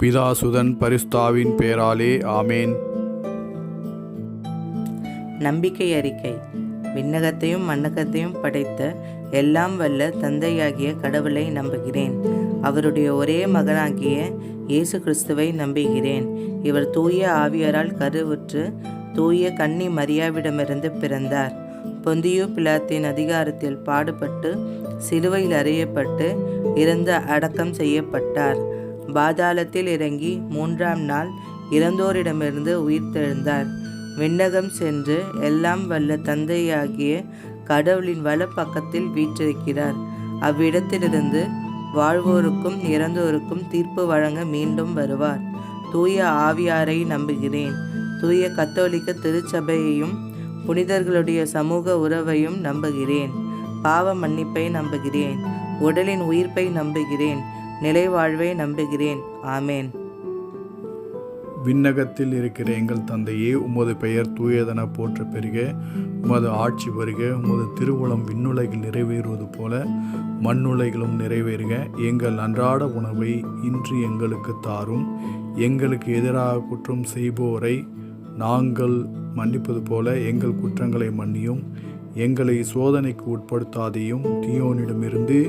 பிதாசுதன் பரிசுத்தாவின் பெயராலே ஆமேன். நம்பிக்கை அறிக்கை. விண்ணகத்தையும் மண்ணகத்தையும் படைத்த எல்லாம் வல்ல தந்தையாகிய கடவுளை நம்புகிறேன். அவருடைய ஒரே மகனாகிய இயேசு கிறிஸ்துவை நம்புகிறேன். இவர் தூய ஆவியரால் கருவுற்று தூய கன்னி மரியாவிடமிருந்து பிறந்தார். பொந்தியு பிலாத்தின் அதிகாரத்தில் பாடுபட்டு சிலுவையில் அறையப்பட்டு இறந்து அடக்கம் செய்யப்பட்டார். பாதாளத்தில் இறங்கி 3ஆம் நாள் இறந்தோரிடமிருந்து உயிர்த்தெழுந்தார். விண்ணகம் சென்று எல்லாம் வல்ல தந்தையாகிய கடவுளின் வலப்பக்கத்தில் வீற்றிருக்கிறார். அவ்விடத்திலிருந்து வாழ்வோருக்கும் இறந்தோருக்கும் தீர்ப்பு வழங்க மீண்டும் வருவார். தூய ஆவியாரை நம்புகிறேன். தூய கத்தோலிக்க திருச்சபையையும் புனிதர்களுடைய சமூக உறவையும் நம்புகிறேன். பாவ மன்னிப்பை நம்புகிறேன். உடலின் உயிர்ப்பை நம்புகிறேன். நிலைவாழ்வை நம்புகிறேன். ஆமேன். விண்ணகத்தில் இருக்கிற எங்கள் தந்தையே, உமது பெயர் தூயதென போற்ற பெறுக. உமது ஆட்சி வருக. உமது திருவுளம் விண்ணுலகில் நிறைவேறுவது போல மண்ணுலகிலும் நிறைவேறுக. எங்கள் அன்றாட உணவை இன்று எங்களுக்கு தாரும். எங்களுக்கு எதிராக குற்றம் செய்போரை நாங்கள் மன்னிப்பது போல எங்கள் குற்றங்களை மன்னியும். எங்களை சோதனைக்கு உட்படுத்தாதையும் தீயோனிடமிருந்து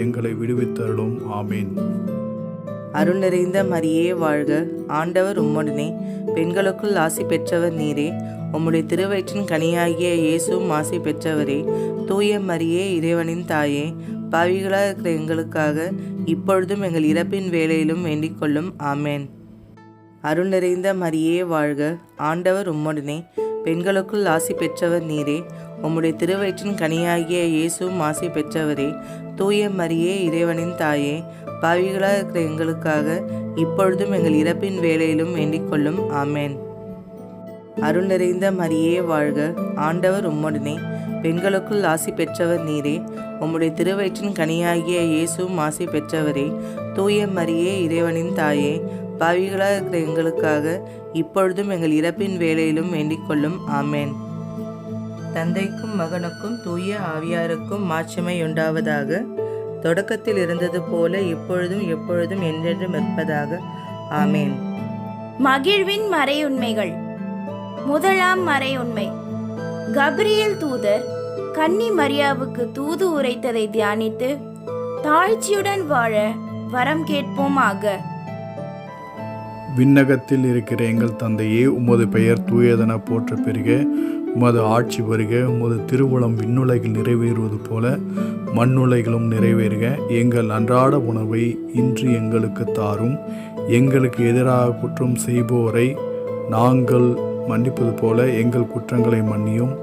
எங்களை விடுவித்தருளும். ஆமேன். அருள் நிறைந்த மரியே வாழ்க. ஆண்டவர் உம்முடனே, பெண்களுக்குள் ஆசி பெற்றவர் நீரே. உம்முடைய திருவயிற்றின் கனியாகிய இயேசுவும் ஆசி பெற்றவரே. தூய மரியே, இறைவனின் தாயே, பாவிகளாக இருக்கிற எங்களுக்காக இப்பொழுதும் எங்கள் இறப்பின் வேளையிலும் வேண்டிக் கொள்ளும். ஆமேன். அருள் நிறைந்த மரியே வாழ்க. ஆண்டவர் உம்முடனே, பெண்களுக்குள் ஆசி பெற்றவர் நீரே. உம்முடைய திருவயிற்றின் கனியாகிய இயேசுவும் ஆசி பெற்றவரே. தூய மரியே, இறைவனின் தாயே, பாவிகளாக இருக்கிற எங்களுக்காக இப்பொழுதும் எங்கள் இறப்பின் வேளையிலும் வேண்டிக் கொள்ளும். ஆமேன். அருள் நிறைந்த மரியே வாழ்க. ஆண்டவர் உம்முடனே, பெண்களுக்குள் ஆசி பெற்றவர் நீரே. உம்முடைய திருவயிற்றின் கனியாகிய இயேசுவும் ஆசி பெற்றவரே. தூய மரியே, இறைவனின் தாயே, பாவிகளாக இருக்கிற எங்களுக்காக இப்பொழுதும் எங்கள் இறப்பின் வேளையிலும் வேண்டிக் கொள்ளும். ஆமேன். தந்தைக்கும் மகனுக்கும் தூய ஆவியாருக்கும் மாட்சிமை உண்டாவதாக. தொடக்கத்தில் இருந்தது போல இப்பொழுதும் எப்பொழுதும் என்றென்றும் இருப்பதாக. ஆமேன். மகிழ்வின் மறையுண்மைகள். முதலாம் மறையுண்மை. கபிரியேல் தூதர் கன்னி மரியாவுக்கு தூது உரைத்ததை தியானித்து தாழ்ச்சியுடன் வாழ வரம் கேட்போமாக. விண்ணகத்தில் இருக்கிற எங்கள் தந்தையே, உமது பெயர் தூயதென போற்ற பெறுக. உமது ஆட்சி வருக. உமது திருவுளம் விண்ணுலகில் நிறைவேறுவது போல மண்ணுலகிலும் நிறைவேறுக. எங்கள் அன்றாட உணவை இன்று எங்களுக்கு தாரும். எங்களுக்கு எதிராக குற்றம் செய்போரை நாங்கள் மன்னிப்பது போல எங்கள் குற்றங்களை மன்னியும்.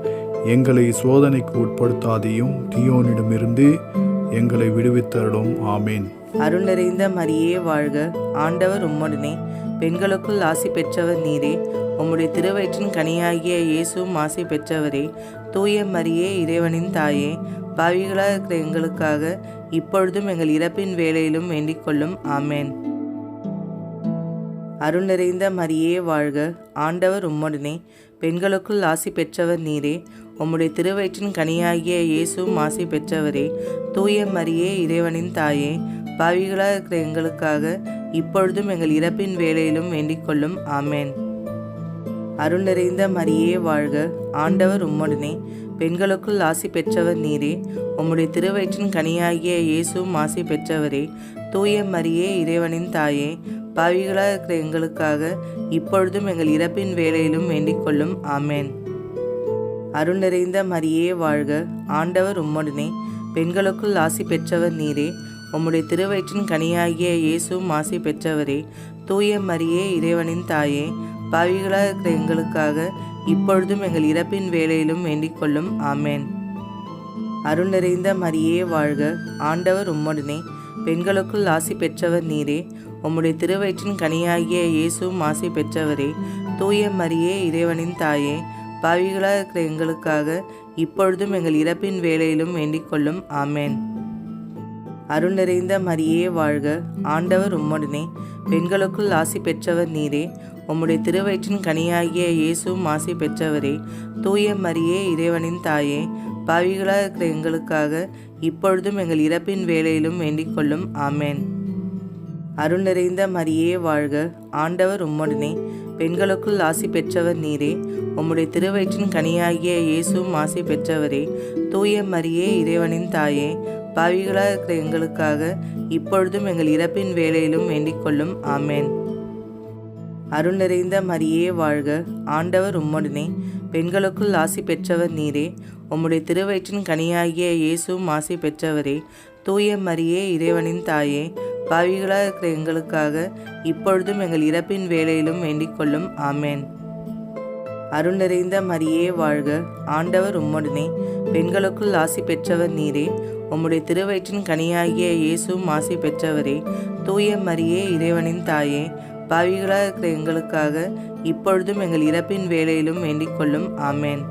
எங்களை சோதனைக்கு உட்படுத்தாதையும் தீயோனிடமிருந்து எங்களை விடுவித்தருளும். ஆமேன். அருள் நிறைந்த மரியே வாழ்க. ஆண்டவர் உம்முடனே, பெண்களுக்குள் ஆசி பெற்றவர் நீரே. உம்முடைய திருவயிற்றின் கனியாகிய இயேசுவும் ஆசி பெற்றவரே. தூய மரியே, இறைவனின் தாயே, பாவிகளாக இருக்கிற எங்களுக்காக இப்பொழுதும் எங்கள் இறப்பின் வேளையிலும் வேண்டிக் கொள்ளும். ஆமேன். அருள் நிறைந்த மரியே வாழ்க. ஆண்டவர் உம்முடனே, பெண்களுக்குள் ஆசி பெற்றவர் நீரே. உம்முடைய திருவயிற்றின் கனியாகிய இயேசுவும் ஆசி பெற்றவரே. தூய மரியே, இறைவனின் தாயே, பாவிகளாக இருக்கிற எங்களுக்காக இப்பொழுதும் எங்கள் இறப்பின் வேளையிலும் வேண்டிக் கொள்ளும். ஆமேன். அருள் நிறைந்த மரியே வாழ்க. ஆண்டவர் உம்முடனே, பெண்களுக்குள் ஆசி பெற்றவர் நீரே. உம்முடைய திருவயிற்றின் கனியாகிய இயேசுவும் ஆசி பெற்றவரே. தூய மரியே, இறைவனின் தாயே, பாவிகளாக இருக்கிற எங்களுக்காக இப்பொழுதும் எங்கள் இறப்பின் வேளையிலும் வேண்டிக் கொள்ளும். ஆமேன். அருள் நிறைந்த மரியே வாழ்க. ஆண்டவர் உம்முடனே, பெண்களுக்குள் ஆசி பெற்றவர் நீரே. உம்முடைய திருவயிற்றின் கனியாகிய இயேசுவும் ஆசி பெற்றவரே. தூய மரியே, இறைவனின் தாயே, பாவிகளாக இருக்கிற எங்களுக்காக இப்பொழுதும் எங்கள் இறப்பின் வேளையிலும் வேண்டிக் கொள்ளும். ஆமேன். அருள் நிறைந்த மரியே வாழ்க. ஆண்டவர் உம்முடனே, பெண்களுக்குள் ஆசி பெற்றவர் நீரே. உம்முடைய திருவயிற்றின் கனியாகிய இயேசுவும் ஆசி பெற்றவரே. தூய மரியே, இறைவனின் தாயே, பாவிகளாக இருக்கிற எங்களுக்காக இப்பொழுதும் எங்கள் இறப்பின் வேளையிலும் வேண்டிக் கொள்ளும். ஆமேன். அருள் நிறைந்த மரியே வாழ்க. ஆண்டவர் உம்முடனே, பெண்களுக்குள் ஆசி பெற்றவர் நீரே. உம்முடைய திருவயிற்றின் கனியாகிய இயேசுவும் ஆசி பெற்றவரே. தூய மரியே, இறைவனின் தாயே, பாவிகளாக இருக்கிற எங்களுக்காக இப்பொழுதும் எங்கள் இறப்பின் வேளையிலும் வேண்டிக் கொள்ளும். ஆமேன். அருள் நிறைந்த மரியே வாழ்க, ஆண்டவர் உம்முடனே, பெண்களுக்குள் ஆசி பெற்றவர் நீரே. உம்முடைய திருவயிற்றின் கனியாகிய இயேசுவும் ஆசி பெற்றவரே. தூய மரியே, இறைவனின் தாயே, பாவிகளாக இருக்கிற எங்களுக்காக இப்பொழுதும் எங்கள் இறப்பின் வேளையிலும் வேண்டிக் கொள்ளும். ஆமேன். அருள் நிறைந்த மரியே வாழ்க, ஆண்டவர் உம்முடனே, பெண்களுக்குள் ஆசி பெற்றவர் நீரே. உம்முடைய திருவயிற்றின் கனியாகிய இயேசுவும் ஆசி பெற்றவரே. தூய மரியே, இறைவனின் தாயே, பாவிகளாக இருக்கிற எங்களுக்காக இப்பொழுதும் எங்கள் இறப்பின் வேளையிலும் வேண்டிக் கொள்ளும். ஆமேன். அருள் நிறைந்த மரியே வாழ்க, ஆண்டவர் உம்முடனே, பெண்களுக்குள் ஆசி பெற்றவர் நீரே. உம்முடைய திருவயிற்றின் கனியாகிய இயேசுவும் ஆசி பெற்றவரே. தூய மரியே, இறைவனின் தாயே, பாவிகளாக இருக்கிற எங்களுக்காக இப்பொழுதும் எங்கள் இறப்பின் வேளையிலும் வேண்டிக் கொள்ளும். ஆமேன்.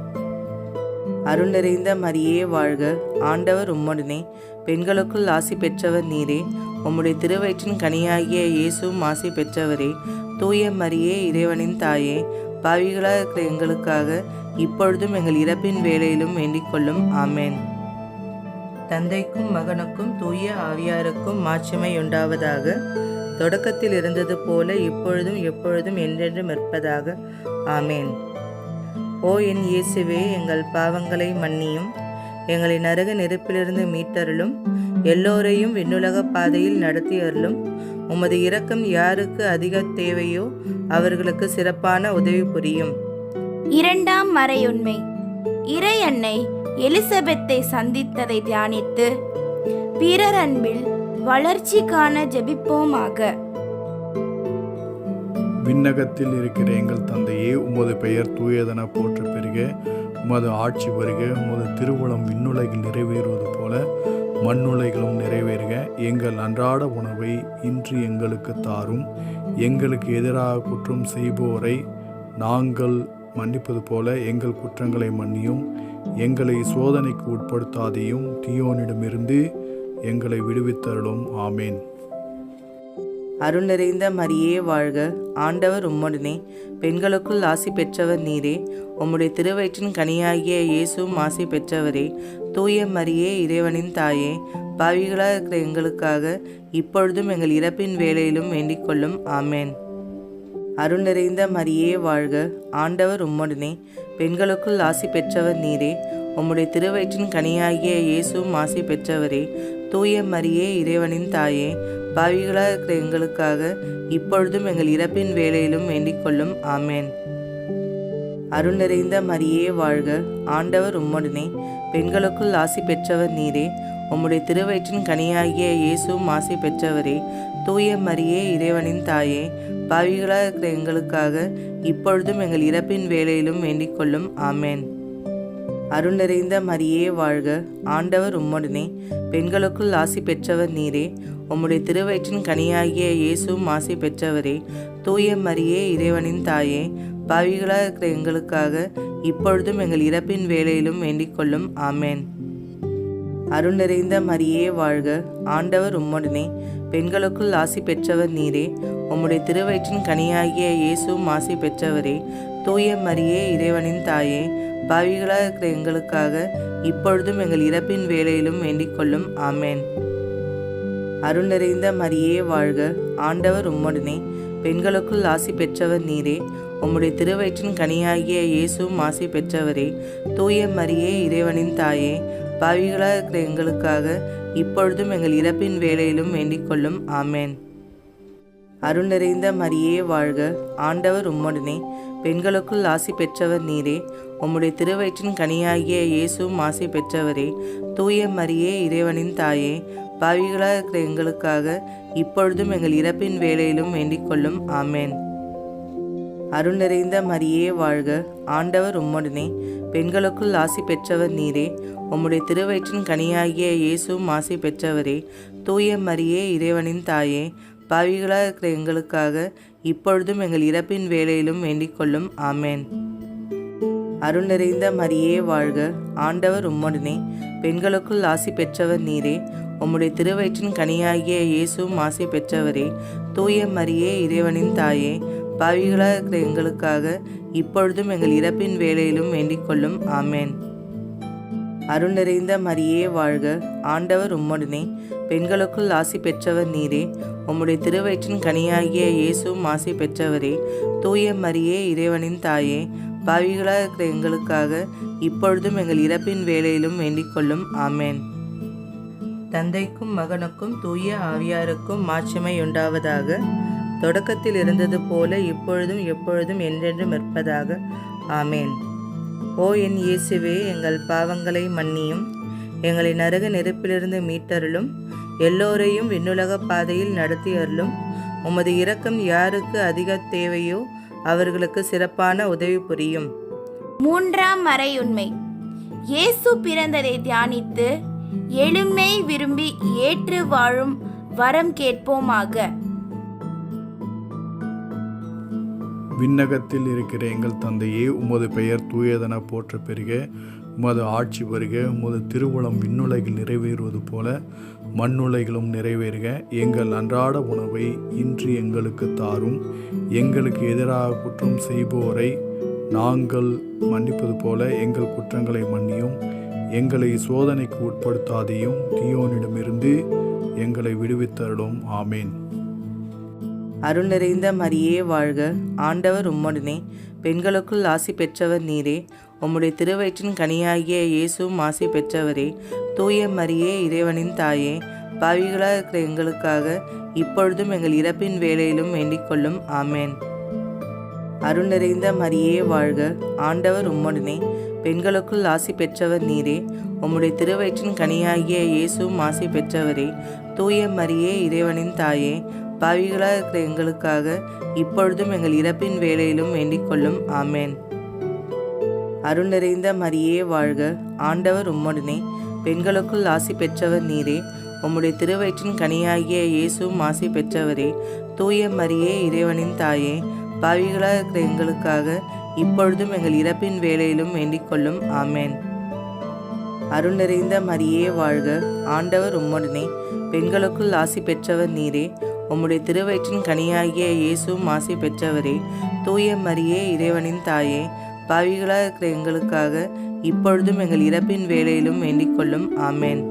அருள் நிறைந்த மரியே வாழ்க, ஆண்டவர் உம்முடனே, பெண்களுக்குள் ஆசி பெற்றவர் நீரே. உம்முடைய திருவயிற்றின் கனியாகிய இயேசுவும் ஆசி பெற்றவரே. தூய மரியே, இறைவனின் தாயே, பாவிகளாக இருக்கிற எங்களுக்காக இப்பொழுதும் எங்கள் இறப்பின் வேளையிலும் வேண்டிக் கொள்ளும். ஆமேன். தந்தைக்கும் மகனுக்கும் தூய ஆவியாருக்கும் மாட்சிமை உண்டாவதாக. தொடக்கத்தில் இருந்தது போல இப்பொழுதும் எப்பொழுதும் என்றென்றும் இருப்பதாக. ஆமேன். ஓ என் இயேசுவே, எங்கள் பாவங்களை மன்னியும், எங்களை நரக நெருப்பிலிருந்து மீட்டருளும், எல்லோரையும் விண்ணுலக பாதையில் நடத்தி அருளும். உமது இரக்கம் யாருக்கு அதிக தேவையோ அவர்களுக்கு சிறப்பான உதவி புரியும். இரண்டாம் மறையுண்மை. இறை அன்னை எலிசபெத்தை சந்தித்ததை தியானித்து பிறர் அன்பில் வளர்ச்சி காண ஜெபிப்போமாக. விண்ணகத்தில் இருக்கிற எங்கள் தந்தையே, உமது பெயர் தூயதென போற்ற பெறுக. உமது ஆட்சி வருக. உமது திருவுளம் விண்ணுலகில் நிறைவேறுவது போல மண்ணுலகிலும் நிறைவேறுக. எங்கள் அன்றாட உணவை இன்று எங்களுக்கு தாரும். எங்களுக்கு எதிராக குற்றம் செய்போரை நாங்கள் மன்னிப்பது போல எங்கள் குற்றங்களை மன்னியும். எங்களை சோதனைக்கு உட்படுத்தாதையும், தீயோனிடமிருந்து எங்களை விடுவித்தருளும். ஆமேன். அருள் நிறைந்த மரியே வாழ்க, ஆண்டவர் உம்முடனே, பெண்களுக்குள் ஆசி பெற்றவர் நீரே. உம்முடைய திருவயிற்றின் கனியாகிய இயேசுவும் ஆசி பெற்றவரே. தூய மரியே, இறைவனின் தாயே, பாவிகளாக இருக்கிற எங்களுக்காக இப்பொழுதும் எங்கள் இறப்பின் வேளையிலும் வேண்டிக் கொள்ளும். ஆமேன். அருள் நிறைந்த மரியே வாழ்க, ஆண்டவர் உம்முடனே, பெண்களுக்குள் ஆசி பெற்றவர் நீரே. உம்முடைய திருவயிற்றின் கனியாகிய இயேசுவும் ஆசி பெற்றவரே. தூய மரியே, இறைவனின் தாயே, பாவிகளாக இருக்கிற எங்களுக்காக இப்பொழுதும் எங்கள் இறப்பின் வேளையிலும் வேண்டிக் கொள்ளும். ஆமேன். அருள் நிறைந்த மரியே வாழ்க, ஆண்டவர் உம்முடனே, பெண்களுக்குள் ஆசி பெற்றவர் நீரே. உம்முடைய திருவயிற்றின் கனியாகிய இயேசுவும் ஆசி பெற்றவரே. தூய மரியே, இறைவனின் தாயே, பாவிகளாக இருக்கிற எங்களுக்காக இப்பொழுதும் எங்கள் இறப்பின் வேளையிலும் வேண்டிக் கொள்ளும். ஆமேன். அருள் நிறைந்த மரியே வாழ்க, ஆண்டவர் உம்முடனே, பெண்களுக்குள் ஆசி பெற்றவர் நீரே. உம்முடைய திருவயிற்றின் கனியாகிய இயேசுவும் ஆசி பெற்றவரே. தூய மரியே, இறைவனின் தாயே, பாவிகளாக இருக்கிற எங்களுக்காக இப்பொழுதும் எங்கள் இறப்பின் வேளையிலும் வேண்டிக் கொள்ளும். ஆமேன். அருள் நிறைந்த மரியே வாழ்க, ஆண்டவர் உம்முடனே, பெண்களுக்குள் ஆசி பெற்றவர் நீரே. உம்முடைய திருவயிற்றின் கனியாகிய இயேசுவும் ஆசி பெற்றவரே. தூய மரியே, இறைவனின் தாயே, பாவிகளாக இருக்கிற எங்களுக்காக இப்பொழுதும் எங்கள் இறப்பின் வேளையிலும் வேண்டிக் கொள்ளும். ஆமேன். அருள் நிறைந்த மரியே வாழ்க, ஆண்டவர் உம்முடனே, பெண்களுக்குள் ஆசி பெற்றவர் நீரே. உம்முடைய திருவயிற்றின் கனியாகிய இயேசுவும் ஆசி பெற்றவரே. தூய மரியே, இறைவனின் தாயே, பாவிகளாக இருக்கிற எங்களுக்காக இப்பொழுதும் எங்கள் இறப்பின் வேளையிலும் வேண்டிக் கொள்ளும். ஆமேன். அருள் நிறைந்த மரியே வாழ்க, ஆண்டவர் உம்முடனே, பெண்களுக்குள் ஆசி பெற்றவர் நீரே. உம்முடைய திருவயிற்றின் கனியாகிய இயேசுவும் ஆசி பெற்றவரே. தூய மரியே, இறைவனின் தாயே, பாவிகளாக இருக்கிற எங்களுக்காக இப்பொழுதும் எங்கள் இறப்பின் வேளையிலும் வேண்டிக் கொள்ளும். ஆமேன். அருள் நிறைந்த மரியே வாழ்க, ஆண்டவர் உம்முடனே, பெண்களுக்குள் ஆசி பெற்றவர் நீரே. உம்முடைய திருவயிற்றின் கனியாகிய இயேசுவும் ஆசி பெற்றவரே. தூய மரியே, இறைவனின் தாயே, பாவிகளாக இருக்கிற எங்களுக்காக இப்பொழுதும் எங்கள் இறப்பின் வேளையிலும் வேண்டிக் கொள்ளும். ஆமேன். அருள் நிறைந்த மரியே வாழ்க, ஆண்டவர் உம்முடனே, பெண்களுக்குள் ஆசி பெற்றவர் நீரே. உம்முடைய திருவயிற்றின் கனியாகிய இயேசுவும் ஆசி பெற்றவரே. தூய மரியே, இறைவனின் தாயே, பாவிகளாக இருக்கிற எங்களுக்காக இப்பொழுதும் எங்கள் இறப்பின் வேளையிலும் வேண்டிக் கொள்ளும். ஆமேன். அருள் நிறைந்த மரியே வாழ்க, ஆண்டவர் உம்முடனே, பெண்களுக்குள் ஆசி பெற்றவர் நீரே. உம்முடைய திருவயிற்றின் கனியாகிய இயேசுவும் ஆசி பெற்றவரே. தூய மரியே, இறைவனின் தாயே, பாவிகளாக இருக்கிற எங்களுக்காக இப்பொழுதும் எங்கள் இறப்பின் வேளையிலும் வேண்டிக் கொள்ளும். ஆமேன். தந்தைக்கும் மகனுக்கும் தூய ஆவியாருக்கும் மாட்சிமை உண்டாவதாக. தொடக்கத்தில் இருந்தது போல இப்பொழுதும் எப்பொழுதும் என்றென்றும் இருப்பதாக. ஆமேன். ஓ என் இயேசுவே, எங்கள் பாவங்களை மன்னியும், எங்களை நரக நெருப்பிலிருந்து மீட்டருளும், எல்லோரையும் விண்ணுலக பாதையில் நடத்தி அருளும். உமது இரக்கம் யாருக்கு அதிக தேவையோ அவர்களுக்கு சிறப்பான உதவி புரியும். மூன்றாம் மறையுண்மை. இயேசு பிறந்ததை தியானித்து எளிமை விரும்பி ஏற்று வாழும் வரம் கேட்போமாக. விண்ணகத்தில் இருக்கிற எங்கள் தந்தையே, உமது பெயர் தூயதென போற்ற பெறுக. உமது ஆட்சி வருக. உமது திருவுளம் விண்ணுலகில் நிறைவேறுவது போல மண்ணுலகிலும் நிறைவேறுக. எங்கள் அன்றாட உணவை இன்று எங்களுக்கு தாரும். எங்களுக்கு எதிராக குற்றம் செய்போரை நாங்கள் மன்னிப்பது போல எங்கள் குற்றங்களை மன்னியும். எங்களை சோதனைக்கு உட்படுத்தாதையும், தீயோனிடமிருந்து எங்களை விடுவித்தருளும். ஆமேன். அருள் நிறைந்த மரியே வாழ்க, ஆண்டவர் உம்முடனே, பெண்களுக்குள் ஆசி பெற்றவர் நீரே. உம்முடைய திருவயிற்றின் கனியாகிய இயேசுவும் ஆசி பெற்றவரே. தூய மரியே, இறைவனின் தாயே, பாவிகளாக இருக்கிற எங்களுக்காக இப்பொழுதும் எங்கள் இறப்பின் வேளையிலும் வேண்டிக் கொள்ளும். ஆமேன். அருள் நிறைந்த மரியே வாழ்க, ஆண்டவர் உம்முடனே, பெண்களுக்குள் ஆசி பெற்றவர் நீரே. உம்முடைய திருவயிற்றின் கனியாகிய இயேசுவும் ஆசி பெற்றவரே. தூய மரியே, இறைவனின் தாயே, பாவிகளாக இருக்கிற எங்களுக்காக இப்பொழுதும் எங்கள் இறப்பின் வேளையிலும் வேண்டிக் கொள்ளும். ஆமேன். அருள் நிறைந்த மரியே வாழ்க, ஆண்டவர் உம்முடனே, பெண்களுக்குள் ஆசி பெற்றவர் நீரே. உம்முடைய திருவயிற்றின் கனியாகிய இயேசுவும் ஆசி பெற்றவரே. தூய மரியே, இறைவனின் தாயே, பாவிகளாக இருக்கிற எங்களுக்காக இப்பொழுதும் எங்கள் இறப்பின் வேளையிலும் வேண்டிக் கொள்ளும். ஆமேன். அருள் நிறைந்த மரியே வாழ்க, ஆண்டவர் உம்முடனே, பெண்களுக்குள் ஆசி பெற்றவர் நீரே. உம்முடைய திருவயிற்றின் கனியாகிய இயேசுவும் ஆசி பெற்றவரே. தூய மரியே, இறைவனின் தாயே, பாவிகளாக இருக்கிற எங்களுக்காக இப்பொழுதும் எங்கள் இறப்பின் வேளையிலும் வேண்டிக் கொள்ளும். ஆமேன்.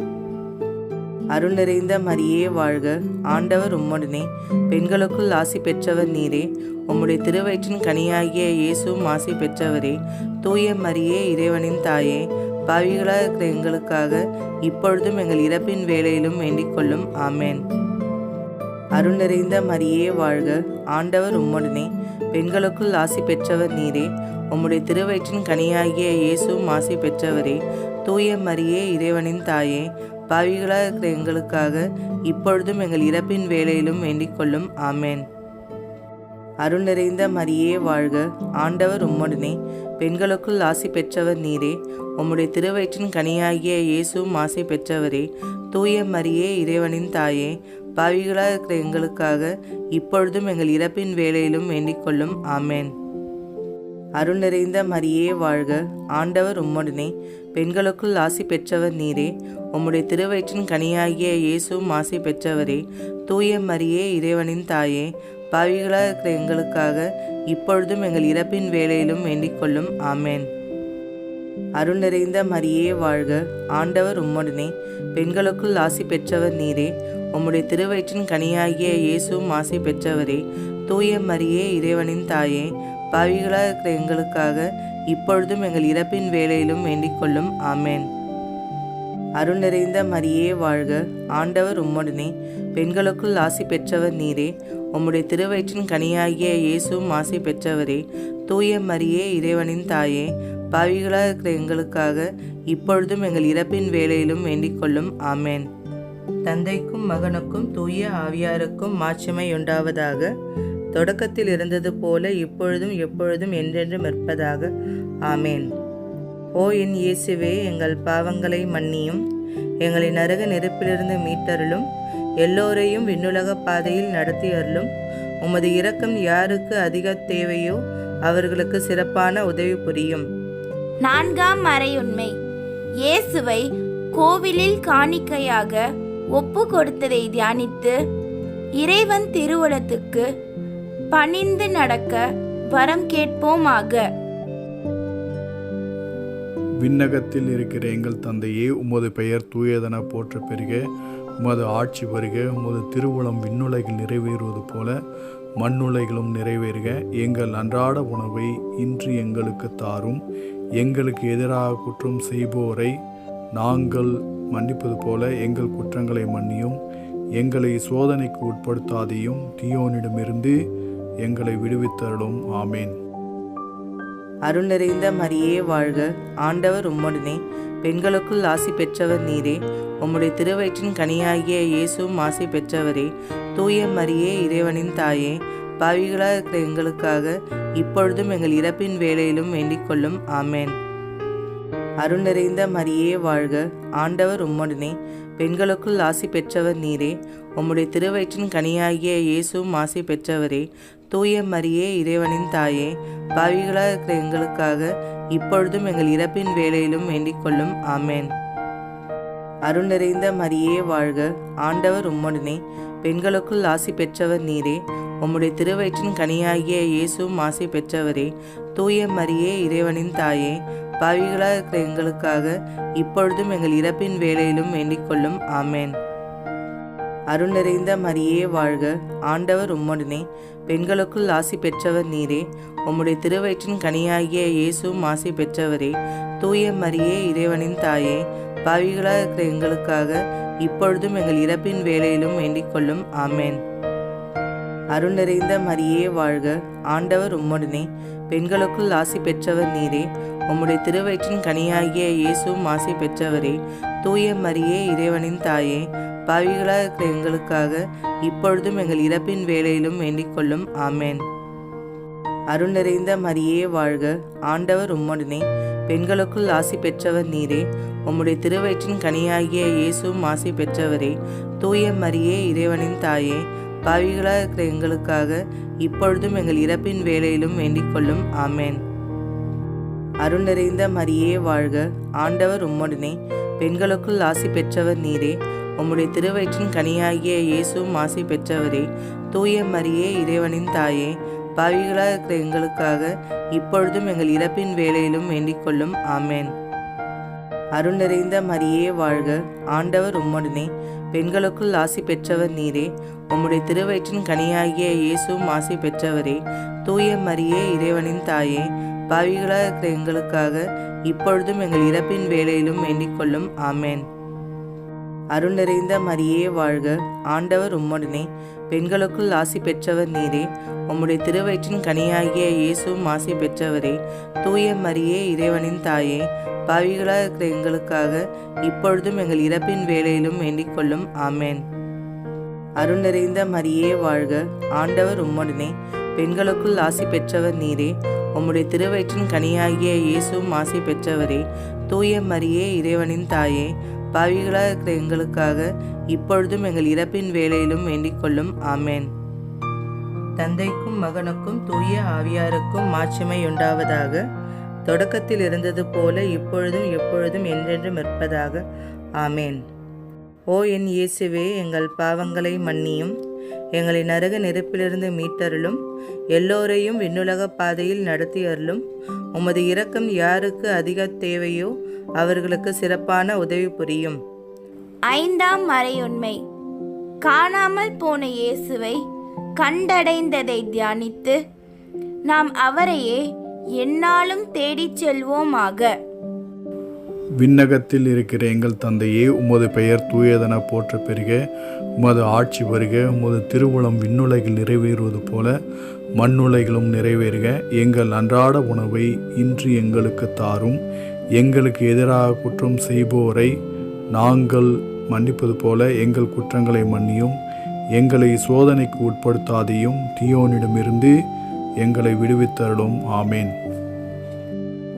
அருள் நிறைந்த மரியே வாழ்க, ஆண்டவர் உம்முடனே, பெண்களுக்குள் ஆசி பெற்றவர் நீரே. உம்முடைய திருவயிற்றின் கனியாகிய இயேசுவும் ஆசி பெற்றவரே. தூய மரியே, இறைவனின் தாயே, பாவிகளாக இருக்கிற எங்களுக்காக இப்பொழுதும் எங்கள் இறப்பின் வேளையிலும் வேண்டிக் கொள்ளும். ஆமேன். அருள் நிறைந்த மரியே வாழ்க, ஆண்டவர் உம்முடனே, பெண்களுக்குள் ஆசி பெற்றவர் நீரே. உம்முடைய திருவயிற்றின் கனியாகிய இயேசுவும் ஆசி பெற்றவரே. தூய மரியே, இறைவனின் தாயே, பாவிகளாக இருக்கிற எங்களுக்காக இப்பொழுதும் எங்கள் இறப்பின் வேளையிலும் வேண்டிக் கொள்ளும். ஆமேன். அருள் நிறைந்த மரியே வாழ்க, ஆண்டவர் உம்முடனே, பெண்களுக்குள் ஆசி பெற்றவர் நீரே. உம்முடைய திருவயிற்றின் கனியாகிய இயேசுவும் ஆசி பெற்றவரே. தூய மரியே, இறைவனின் தாயே, பாவிகளாக இருக்கிற எங்களுக்காக இப்பொழுதும் எங்கள் இறப்பின் வேளையிலும் வேண்டிக் கொள்ளும். ஆமேன். அருள் நிறைந்த மரியே வாழ்க, ஆண்டவர் உம்முடனே, பெண்களுக்குள் ஆசி பெற்றவர் நீரே. உம்முடைய திருவயிற்றின் கனியாகிய இயேசுவும் ஆசி பெற்றவரே. தூய மரியே, இறைவனின் தாயே, பாவிகளாக இருக்கிற எங்களுக்காக இப்பொழுதும் எங்கள் இறப்பின் வேளையிலும் வேண்டிக் கொள்ளும். ஆமேன். அருள் நிறைந்த மரியே வாழ்க, ஆண்டவர் உம்முடனே, பெண்களுக்குள் ஆசி பெற்றவர் நீரே. உம்முடைய திருவயிற்றின் கனியாகிய இயேசுவும் ஆசி பெற்றவரே. தூய மரியே, இறைவனின் தாயே, பாவிகளாக இருக்கிற எங்களுக்காக இப்பொழுதும் எங்கள் இறப்பின் வேளையிலும் வேண்டிக் கொள்ளும். ஆமேன். அருள் நிறைந்த மரியே வாழ்க, ஆண்டவர் உம்முடனே, பெண்களுக்குள் ஆசி பெற்றவர் நீரே. உம்முடைய திருவயிற்றின் கனியாகிய இயேசுவும் ஆசி பெற்றவரே. தூய மரியே, இறைவனின் தாயே, பாவிகளாக இருக்கிற எங்களுக்காக இப்பொழுதும் எங்கள் இறப்பின் வேளையிலும் வேண்டிக் கொள்ளும். ஆமேன். தந்தைக்கும் மகனுக்கும் தூய ஆவியாருக்கும் மாட்சிமை உண்டாவதாக. தொடக்கத்தில் இருந்தது போல இப்பொழுதும் எப்பொழுதும் என்றென்றும் இருப்பதாக. ஆமேன். ஓ என் இயேசுவே, எங்கள் பாவங்களை மன்னியும், எங்களை நரக நெருப்பிலிருந்து மீட்டருளும், எல்லோரையும் விண்ணுலக பாதையில் நடத்தி அருளும். உமது இரக்கம் யாருக்கு அதிக தேவையோ அவர்களுக்கு சிறப்பான உதவி புரியும். நான்காம் மறையுண்மை. இயேசுவை கோவிலில் காணிக்கையாக ஒப்பு கொடுத்ததை தியானித்து இறைவன் திருவுளத்துக்கு பணிந்து நடக்க வரம் கேட்போமாக. விண்ணகத்தில் இருக்கிற எங்கள் தந்தையே, உமது பெயர் தூயதென போற்ற பெறுக. உமது ஆட்சி வருக. உமது திருவுளம் விண்ணுலகில் நிறைவேறுவது போல மண்ணுலகிலும் நிறைவேறுக. எங்கள் அன்றாட உணவை இன்று எங்களுக்கு தாரும். எங்களுக்கு எதிராக குற்றம் செய்வோரை நாங்கள் மன்னிப்பது போல எங்கள் குற்றங்களை மன்னியும். எங்களை சோதனைக்கு உட்படுத்தாதையும், தீயோனிடமிருந்து எங்களை விடுவித்தருளும். ஆமேன். அருள் நிறைந்த மரியே வாழ்க, ஆண்டவர் உம்முடனே, பெண்களுக்குள் ஆசி பெற்றவர் நீரே. உம்முடைய திருவயிற்றின் கனியாகிய இயேசுவும் ஆசி பெற்றவரே. தூய மரியே, இறைவனின் தாயே, பாவிகளாக இருக்கிற எங்களுக்காக இப்பொழுதும் எங்கள் இறப்பின் வேளையிலும் வேண்டிக் கொள்ளும். ஆமேன். அருள் நிறைந்த மரியே வாழ்க, ஆண்டவர் உம்முடனே, பெண்களுக்குள் ஆசி பெற்றவர் நீரே. உம்முடைய திருவயிற்றின் கனியாகிய இயேசுவும் ஆசி பெற்றவரே. தூய மரியே, இறைவனின் தாயே, பாவிகளாக இருக்கிற எங்களுக்காக இப்பொழுதும் எங்கள் இறப்பின் வேளையிலும் வேண்டிக் கொள்ளும். ஆமேன். அருள் நிறைந்த மரியே வாழ்க, ஆண்டவர் உம்முடனே, பெண்களுக்குள் ஆசி பெற்றவர் நீரே. உம்முடைய திருவயிற்றின் கனியாகிய இயேசுவும் ஆசி பெற்றவரே. தூய மரியே, இறைவனின் தாயே, பாவிகளாக இருக்கிற எங்களுக்காக இப்பொழுதும் எங்கள் இறப்பின் வேளையிலும் வேண்டிக் கொள்ளும். ஆமேன். அருள் நிறைந்த மரியே வாழ்க, ஆண்டவர் உம்முடனே, பெண்களுக்குள் ஆசி பெற்றவர் நீரே. உம்முடைய திருவயிற்றின் கனியாகிய இயேசுவும் ஆசி பெற்றவரே. தூய மரியே, இறைவனின் தாயே, பாவிகளாக இருக்கிற எங்களுக்காக இப்பொழுதும் எங்கள் இறப்பின் வேளையிலும் வேண்டிக் கொள்ளும். ஆமேன். அருள் நிறைந்த மரியே வாழ்க, ஆண்டவர் உம்முடனே, பெண்களுக்குள் ஆசி பெற்றவர் நீரே. உம்முடைய திருவயிற்றின் கனியாகிய இயேசுவும் ஆசி பெற்றவரே. தூய மரியே, இறைவனின் தாயே, பாவிகளாக இருக்கிற எங்களுக்காக இப்பொழுதும் எங்கள் இறப்பின் வேளையிலும் வேண்டிக் கொள்ளும். ஆமேன். அருள் நிறைந்த மரியே வாழ்க, ஆண்டவர் உம்முடனே, பெண்களுக்குள் ஆசி பெற்றவர் நீரே. உம்முடைய திருவயிற்றின் கனியாகிய இயேசுவும் ஆசி பெற்றவரே. தூய மரியே, இறைவனின் தாயே, பாவிகளாக இருக்கிற எங்களுக்காக இப்பொழுதும் எங்கள் இறப்பின் வேளையிலும் வேண்டிக் கொள்ளும். ஆமேன். அருள் நிறைந்த மரியே வாழ்க, ஆண்டவர் உம்முடனே, பெண்களுக்குள் ஆசி பெற்றவர் நீரே. உம்முடைய திருவயிற்றின் கனியாகிய இயேசுவும் ஆசி பெற்றவரே. தூய மரியே, இறைவனின் தாயே, பாவிகளாக இருக்கிற எங்களுக்காக இப்பொழுதும் எங்கள் இறப்பின் வேளையிலும் வேண்டிக் கொள்ளும். ஆமேன். அருள் நிறைந்த மரியே வாழ்க, ஆண்டவர் உம்முடனே, பெண்களுக்குள் ஆசி பெற்றவர் நீரே. உம்முடைய திருவயிற்றின் கனியாகிய இயேசுவும் ஆசி பெற்றவரே. தூய மரியே, இறைவனின் தாயே, பாவிகளாக இருக்கிற எங்களுக்காக இப்பொழுதும் எங்கள் இறப்பின் வேளையிலும் வேண்டிக் கொள்ளும். ஆமேன். அருள் நிறைந்த மரியே வாழ்க, ஆண்டவர் உம்முடனே, பெண்களுக்குள் ஆசி பெற்றவர் நீரே. உம்முடைய திருவயிற்றின் கனியாகிய இயேசுவும் ஆசி பெற்றவரே. தூய மரியே, இறைவனின் தாயே, பாவிகளாக இருக்கிற எங்களுக்காக இப்பொழுதும் எங்கள் இறப்பின் வேளையிலும் வேண்டிக் கொள்ளும். ஆமேன். அருள் நிறைந்த மரியே வாழ்க, ஆண்டவர் உம்முடனே, பெண்களுக்குள் ஆசி பெற்றவர் நீரே. உம்முடைய திருவயிற்றின் கனியாகிய இயேசுவும் ஆசி பெற்றவரே. தூய மரியே, இறைவனின் தாயே, பாவிகளாக இருக்கிற எங்களுக்காக இப்பொழுதும் எங்கள் இறப்பின் வேளையிலும் வேண்டிக் கொள்ளும். ஆமேன். தந்தைக்கும் மகனுக்கும் தூய ஆவியாருக்கும் மாட்சிமை உண்டாவதாக. தொடக்கத்தில் இருந்தது போல இப்பொழுதும் எப்பொழுதும் என்றென்றும் இருப்பதாக. ஆமேன். ஓ என் இயேசுவே, எங்கள் பாவங்களை மன்னியும், எங்களை நரக நெருப்பிலிருந்து மீட்டருளும், எல்லோரையும் விண்ணுலக பாதையில் நடத்தி அருளும். உமது இரக்கம் யாருக்கு அதிக தேவையோ அவர்களுக்கு சிறப்பான உதவி புரியும். ஐந்தாம் மறையுண்மை. காணாமல் போன இயேசுவை கண்டடைந்ததை தியானித்து நாம் அவரையே எந்நாளும் தேடிச் செல்வோமாக. விண்ணகத்தில் இருக்கிற எங்கள் தந்தையே, உமது பெயர் தூயதென போற்ற பெறுக. உமது ஆட்சி வருக. உமது திருவுளம் விண்ணுலகில் நிறைவேறுவது போல மண்ணுலகிலும் நிறைவேறுக. எங்கள் அன்றாட உணவை இன்று எங்களுக்கு தாரும். எங்களுக்கு எதிராக குற்றம் செய்வோரை நாங்கள் மன்னிப்பது போல எங்கள் குற்றங்களை மன்னியும். எங்களை சோதனைக்கு உட்படுத்தாதையும், தீயோனிடமிருந்து எங்களை விடுவித்தருளும். ஆமேன்.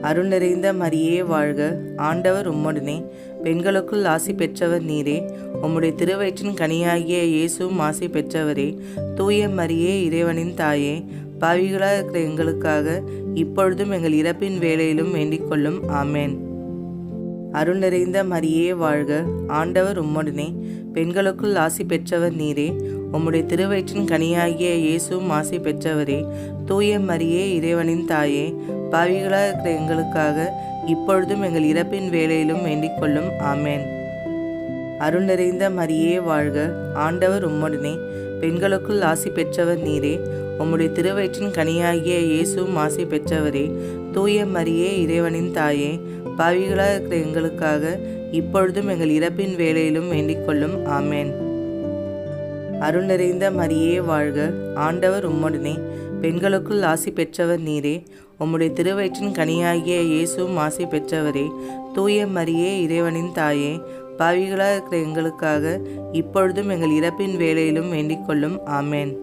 அருள் நிறைந்த மரியே வாழ்க, ஆண்டவர் உம்முடனே, பெண்களுக்குள் ஆசி பெற்றவர் நீரே. உம்முடைய திருவயிற்றின் கனியாகிய இயேசுவும் ஆசி பெற்றவரே. தூய மரியே, இறைவனின் தாயே, பாவிகளாக இருக்கிற எங்களுக்காக இப்பொழுதும் எங்கள் இறப்பின் வேளையிலும் வேண்டிக் கொள்ளும். ஆமேன். அருள் நிறைந்த மரியே வாழ்க, ஆண்டவர் உம்முடனே, பெண்களுக்குள் ஆசி பெற்றவர் நீரே. உம்முடைய திருவயிற்றின் கனியாகிய இயேசுவும் ஆசி பெற்றவரே. தூய மரியே, இறைவனின் தாயே, பாவிகளாக இருக்கிற எங்களுக்காக இப்பொழுதும் எங்கள் இறப்பின் வேளையிலும் வேண்டிக் கொள்ளும். ஆமேன். அருள் நிறைந்த மரியே வாழ்க, ஆண்டவர் உம்முடனே, பெண்களுக்குள் ஆசி பெற்றவர் நீரே. உம்முடைய திருவயிற்றின் கனியாகிய இயேசுவும் ஆசி பெற்றவரே. தூய மரியே, இறைவனின் தாயே, பாவிகளாக இருக்கிற எங்களுக்காக இப்பொழுதும் எங்கள் இறப்பின் வேளையிலும் வேண்டிக் கொள்ளும். ஆமேன். அருள் நிறைந்த மரியே வாழ்க, ஆண்டவர் உம்முடனே, பெண்களுக்குள் ஆசி பெற்றவர் நீரே. உம்முடைய திருவயிற்றின் கனியாகிய இயேசுவும் ஆசி பெற்றவரே. தூய மரியே, இறைவனின் தாயே, பாவிகளாக இருக்கிற எங்களுக்காக இப்பொழுதும் எங்கள் இறப்பின் வேளையிலும் வேண்டிக் கொள்ளும். ஆமேன்.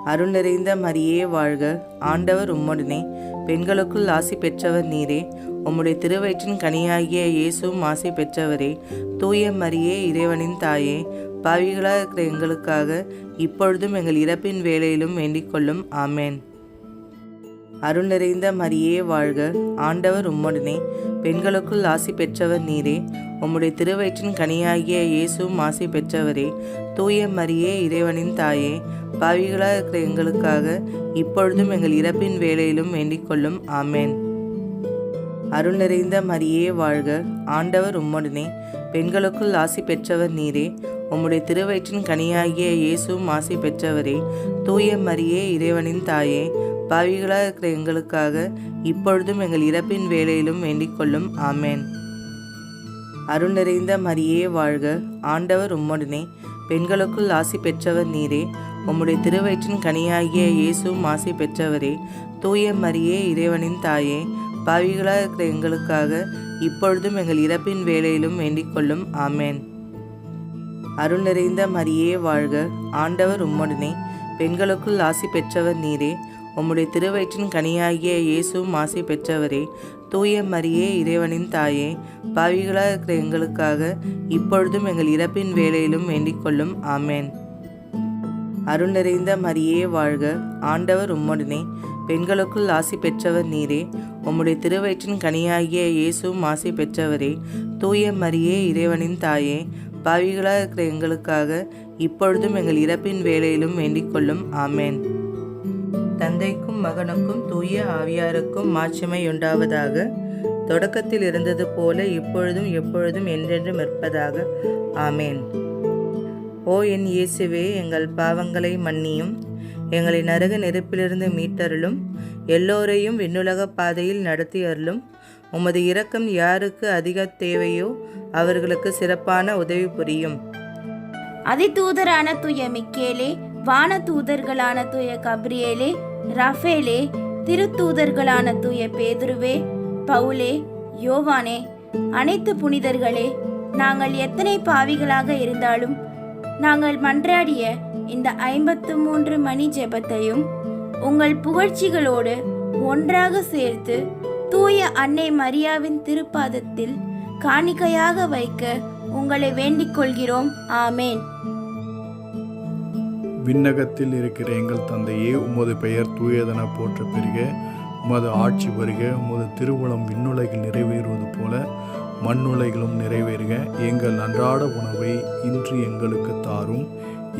அருள் நிறைந்த மரியே வாழ்க, ஆண்டவர் உம்முடனே, பெண்களுக்குள் ஆசி பெற்றவர் நீரே. உம்முடைய திருவயிற்றின் கனியாகிய இயேசுவும் ஆசி பெற்றவரே. தூய மரியே, இறைவனின் தாயே, பாவிகளாக இருக்கிற எங்களுக்காக இப்பொழுதும் எங்கள் இறப்பின் வேளையிலும் வேண்டிக் கொள்ளும். ஆமேன். அருள் நிறைந்த மரியே வாழ்க, ஆண்டவர் உம்முடனே, பெண்களுக்குள் ஆசி பெற்றவர் நீரே. உம்முடைய திருவயிற்றின் கனியாகிய இயேசுவும் ஆசி பெற்றவரே. தூய மரியே, இறைவனின் தாயே, பாவிகளாக இருக்கிற எங்களுக்காக இப்பொழுதும் எங்கள் இறப்பின் வேளையிலும் வேண்டிக் கொள்ளும். ஆமேன். அருள் நிறைந்த மரியே வாழ்க, ஆண்டவர் உம்முடனே, பெண்களுக்குள் ஆசி பெற்றவர் நீரே. உம்முடைய திருவயிற்றின் கனியாகிய இயேசுவும் ஆசி பெற்றவரே. தூய மரியே, இறைவனின் தாயே, பாவிகளாக இருக்கிற எங்களுக்காக இப்பொழுதும் எங்கள் இறப்பின் வேளையிலும் வேண்டிக் கொள்ளும். ஆமேன். அருள் நிறைந்த மரியே வாழ்க, ஆண்டவர் உம்முடனே, பெண்களுக்குள் ஆசி பெற்றவர் நீரே. உம்முடைய திருவயிற்றின் கனியாகிய இயேசுவும் ஆசி பெற்றவரே. தூய மரியே, இறைவனின் தாயே, பாவிகளாக இருக்கிற எங்களுக்காக இப்பொழுதும் எங்கள் இறப்பின் வேளையிலும் வேண்டிக் கொள்ளும். ஆமேன். அருள் நிறைந்த மரியே வாழ்க, ஆண்டவர் உம்முடனே, பெண்களுக்குள் ஆசி பெற்றவர் நீரே. உம்முடைய திருவயிற்றின் கனியாகிய இயேசுவும் ஆசி பெற்றவரே. தூய மரியே, இறைவனின் தாயே, பாவிகளாக இருக்கிற எங்களுக்காக இப்பொழுதும் எங்கள் இறப்பின் வேளையிலும் வேண்டிக் கொள்ளும். ஆமேன். அருள் நிறைந்த மரியே வாழ்க, ஆண்டவர் உம்முடனே, பெண்களுக்குள் ஆசி பெற்றவர் நீரே. உம்முடைய திருவயிற்றின் கனியாகிய இயேசுவும் ஆசி பெற்றவரே. தூய மரியே, இறைவனின் தாயே, பாவிகளாக இருக்கிற எங்களுக்காக இப்பொழுதும் எங்கள் இறப்பின் வேளையிலும் வேண்டிக் கொள்ளும். ஆமேன். தந்தைக்கும் மகனுக்கும் தூய ஆவியாருக்கும் மாட்சிமை உண்டாவதாக. தொடக்கத்தில் இருந்தது போல இப்பொழுதும் எப்பொழுதும் என்றென்றும் இருப்பதாக. ஆமேன். ஓ என் இயேசுவே, எங்கள் பாவங்களை மன்னியும், எங்களை நரக நெருப்பிலிருந்து மீட்டருளும், எல்லோரையும் விண்ணுலக பாதையில் நடத்தி அருளும். உமது இரக்கம் யாருக்கு அதிக தேவையோ அவர்களுக்கு சிறப்பான உதவி புரியும். அதிதூதரான தூய மிக்கேலே, வான தூதர்களான தூய கப்ரியேலே, ரஃபேலே, திருத்தூதர்களான தூய பேதுருவே, பவுலே, யோவானே, அனைத்து புனிதர்களே, நாங்கள் எத்தனை பாவிகளாக இருந்தாலும் நாங்கள் மன்றாடிய இந்த 53 மணி ஜெபத்தையும் உங்கள் புகழ்ச்சிகளோடு ஒன்றாக சேர்த்து தூய அன்னை மரியாவின் திருப்பாதத்தில் காணிக்கையாக வைக்க உங்களை வேண்டிக் கொள்கிறோம். ஆமேன். விண்ணகத்தில் இருக்கிற எங்கள் தந்தையே, உமது பெயர் தூயதென போற்ற பெறுக. உமது ஆட்சி வருக. உமது திருவுளம் விண்ணுலகில் நிறைவேறுவது போல மண்ணுலகிலும் நிறைவேறுக. எங்கள் அன்றாட உணவை இன்று எங்களுக்கு தாரும்.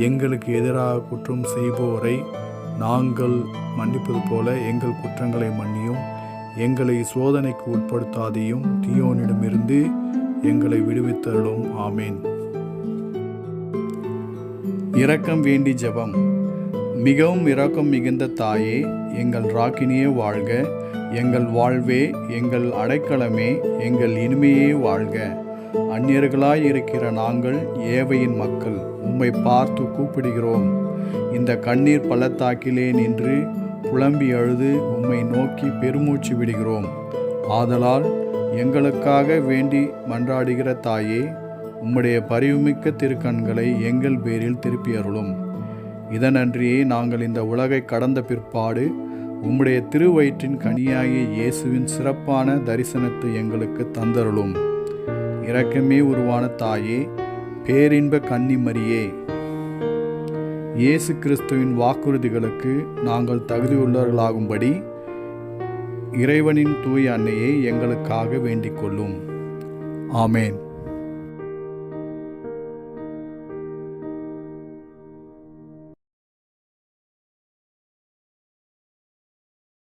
எங்களுக்கு எதிராக குற்றம் செய்பவரை நாங்கள் மன்னிப்பது போல எங்கள் குற்றங்களை மன்னியும். எங்களை சோதனைக்கு உட்படுத்தாதையும், தீயோனிடமிருந்து எங்களை விடுவித்தருளும். ஆமேன். இரக்கம் வேண்டி ஜெபம். மிகவும் இரக்கம் மிகுந்த தாயே, எங்கள் ராக்கினியே வாழ்க. எங்கள் வாழ்வே, எங்கள் அடைக்கலமே, எங்கள் இனிமையே வாழ்க. அந்நியர்களாய் இருக்கிற நாங்கள் ஏவையின் மக்கள் உம்மை பார்த்து கூப்பிடுகிறோம். இந்த கண்ணீர் பள்ளத்தாக்கிலே நின்று புலம்பி அழுது உம்மை நோக்கி பெருமூச்சு விடுகிறோம். ஆதலால் எங்களுக்காக வேண்டி மன்றாடுகிற தாயே, உம்முடைய பரிவுமிக்க திருக்கண்களை எங்கள் பேரில் திருப்பி அருளும். இதனன்றியே நாங்கள் இந்த உலகை கடந்த பிற்பாடு உம்முடைய திருவயிற்றின் கனியாகிய இயேசுவின் சிறப்பான தரிசனத்தை எங்களுக்கு தந்தருளும். இரக்கமே உருவான தாயே, பேரின்ப கன்னிமரியே, இயேசு கிறிஸ்துவின் வாக்குறுதிகளுக்கு நாங்கள் தகுதியுள்ளவர்களாகும்படி இறைவனின் தூய அன்னையை எங்களுக்காக வேண்டிக் கொள்ளும். ஆமேன்.